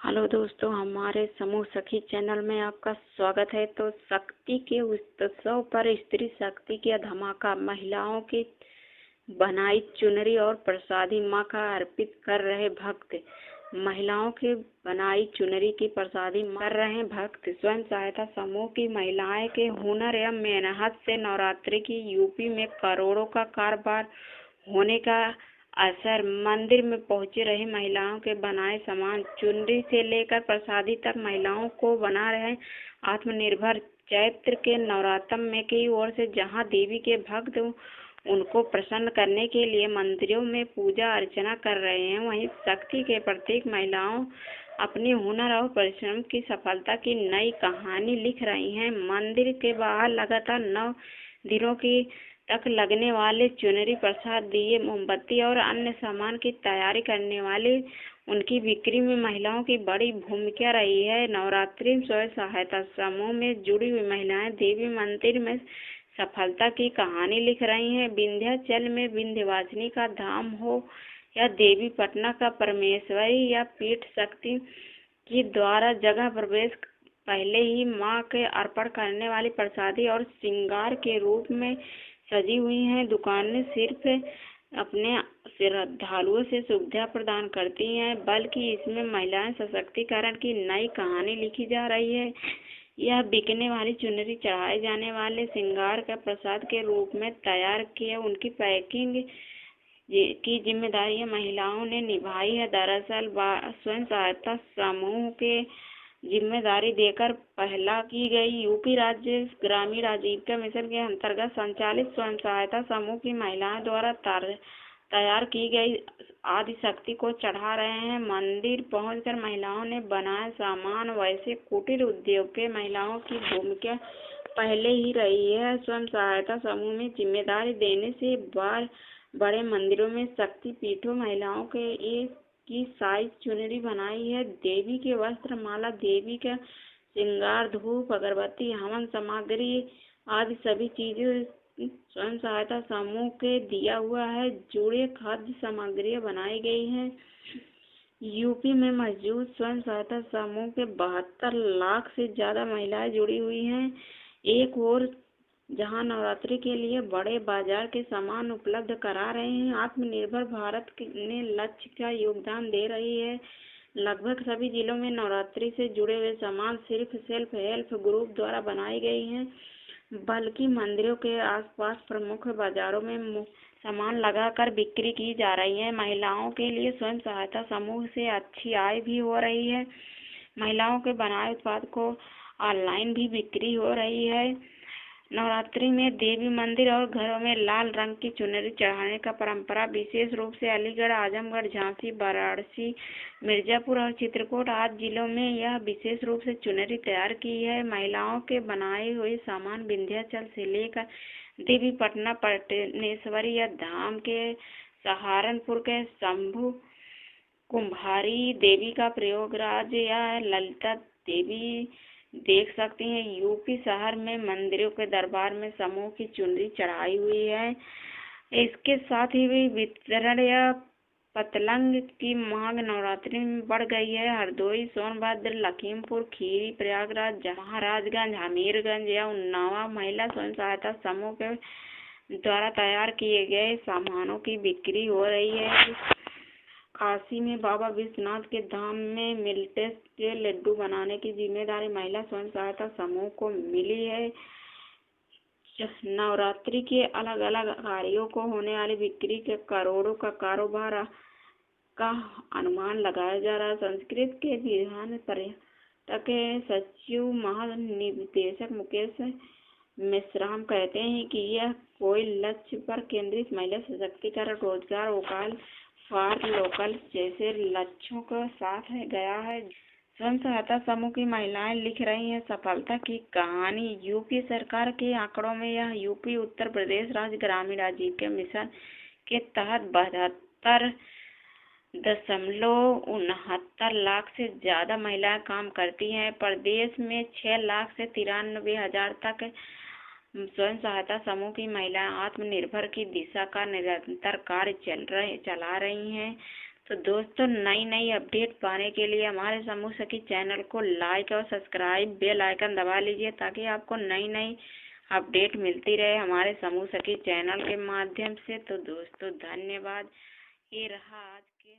Hello दोस्तों, हमारे समूह सखी चैनल में आपका स्वागत है। तो शक्ति के उत्सव पर स्त्री शक्ति की धमाका, महिलाओं की बनाई चुनरी और प्रसादी मां का अर्पित कर रहे भक्त। महिलाओं के बनाई चुनरी की प्रसादी कर रहे भक्त। स्वयं सहायता समूह की महिलाएं के हुनर या मेहनत से नवरात्रि की यूपी में करोड़ों का कारोबार होने का असर। मंदिर में पहुंची रही महिलाओं के बनाए सामान, चुनरी से लेकर प्रसादी तक, महिलाओं को बना रहे आत्मनिर्भर। चैत्र के नवरात्र में की ओर से जहां देवी के भक्त उनको प्रसन्न करने के लिए मंदिरों में पूजा अर्चना कर रहे हैं, वहीं शक्ति के प्रतीक महिलाओं अपने हुनर और परिश्रम की सफलता की नई कहानी लिख रही हैं। मंदिर के बाहर लगातार 9 दिनों की तक लगने वाले चुनरी, प्रसाद, दिए, मोमबत्ती और अन्य सामान की तैयारी करने वाली उनकी बिक्री में महिलाओं की बड़ी भूमिका रही है। नवरात्रि स्वयं सहायता समूह में जुड़ी हुई महिलाएं देवी मंदिर में सफलता की कहानी लिख रही हैं। विंध्याचल में विंध्यवासिनी का धाम हो या देवी पटना का परमेश्वरी या पीठ शक्ति की द्वारा जगह प्रवेश पहले ही मां के अर्पण करने वाली प्रसादी और श्रृंगार के रूप में सजी हुई हैं। दुकानें सिर्फ अपने श्रद्धालुओं से सुविधा प्रदान करती हैं, बल्कि इसमें महिलाएं सशक्तिकरण की नई कहानी लिखी जा रही है। यह बिकने वाली चुनरी चढ़ाए जाने वाले श्रृंगार का प्रसाद के रूप में तैयार किया, उनकी पैकिंग की जिम्मेदारी महिलाओं ने निभाई है। दरअसल स्वयं सहायता समूह के जिम्मेदारी देकर पहला की गई यूपी राज्य ग्रामीण आजीविका मिशन के अंतर्गत संचालित स्वयं सहायता समूह की महिलाओं द्वारा तैयार की गई आदिशक्ति को चढ़ा रहे हैं। मंदिर पहुंचकर महिलाओं ने बनाए सामान। वैसे कुटीर उद्योग के महिलाओं की भूमिका पहले ही रही है। स्वयं सहायता समूह में जिम्मेदारी देने से बड़े मंदिरों में शक्ति पीठों महिलाओं के एक की साइज चुनरी बनाई है। देवी के वस्त्र, माला, देवी का श्रृंगार, धूप, अगरबत्ती, हवन सामग्री आदि सभी चीजें स्वयं सहायता समूह के दिया हुआ है। जुड़े खाद्य सामग्रियां बनाई गई हैं। यूपी में मौजूद स्वयं सहायता समूह के 72 लाख से ज्यादा महिलाएं जुड़ी हुई हैं। एक और जहां नवरात्रि के लिए बड़े बाजार के सामान उपलब्ध करा रहे हैं, आत्मनिर्भर भारत ने लक्ष्य का योगदान दे रही है। लगभग सभी जिलों में नवरात्रि से जुड़े हुए सामान सिर्फ सेल्फ हेल्प ग्रुप द्वारा बनाई गई हैं, बल्कि मंदिरों के आसपास प्रमुख बाजारों में सामान लगाकर बिक्री की जा रही है। महिलाओं के लिए स्वयं सहायता समूह से अच्छी आय भी हो रही है। महिलाओं के बनाए उत्पाद को ऑनलाइन भी बिक्री हो रही है। नवरात्रि में देवी मंदिर और घरों में लाल रंग की चुनरी चढ़ाने का परंपरा विशेष रूप से अलीगढ़, आजमगढ़, झांसी, वाराणसी, मिर्जापुर और चित्रकूट आदि जिलों में यह विशेष रूप से चुनरी तैयार की है। महिलाओं के बनाए हुए सामान विंध्याचल से लेकर देवी पटना, पटनेश्वरी या धाम के सहारनपुर के शंभु कुम्हारी देवी का प्रयागराज या ललिता देवी देख सकती हैं। यूपी शहर में मंदिरों के दरबार में समूह की चुनरी चढ़ाई हुई है। इसके साथ ही वितरण या पतलंग की मांग नवरात्रि में बढ़ गई है। हरदोई, सोनभद्र, लखीमपुर खीरी, प्रयागराज, महाराजगंज, हमीरगंज या उन्नाव महिला स्वयं सहायता समूह के द्वारा तैयार किए गए सामानों की बिक्री हो रही है। काशी में बाबा विश्वनाथ के धाम में मिल्टे के लड्डू बनाने की जिम्मेदारी महिला स्वयं सहायता समूह को मिली है। नवरात्रि के अलग अलग कार्यों को होने वाली बिक्री के करोड़ों का कारोबार का अनुमान लगाया जा रहा है। संस्कृत के विधान पर्यटक सचिव महानिदेशक मुकेश मेश्राम कहते हैं कि यह कोई लक्ष्य पर केंद्रित महिला सशक्तिकरण, रोजगार, वोकल फॉर लोकल जैसे लक्ष्यों के साथ गया है। स्वयं सहायता समूह की महिलाएं लिख रही हैं सफलता की कहानी। यूपी सरकार के आंकड़ों में यह यूपी उत्तर प्रदेश राज्य ग्रामीण आजीविका मिशन के तहत 72.69 लाख से ज्यादा महिलाएं काम करती हैं। प्रदेश में 6 लाख से 93 हजार तक स्वयं सहायता समूह की महिलाएं आत्मनिर्भर की दिशा का निरंतर कार्य चला रही हैं। तो दोस्तों, नई नई अपडेट पाने के लिए हमारे समूह सखी चैनल को लाइक और सब्सक्राइब बेल आइकन दबा लीजिए, ताकि आपको नई नई अपडेट मिलती रहे हमारे समूह सखी चैनल के माध्यम से। तो दोस्तों, धन्यवाद। ये रहा आज के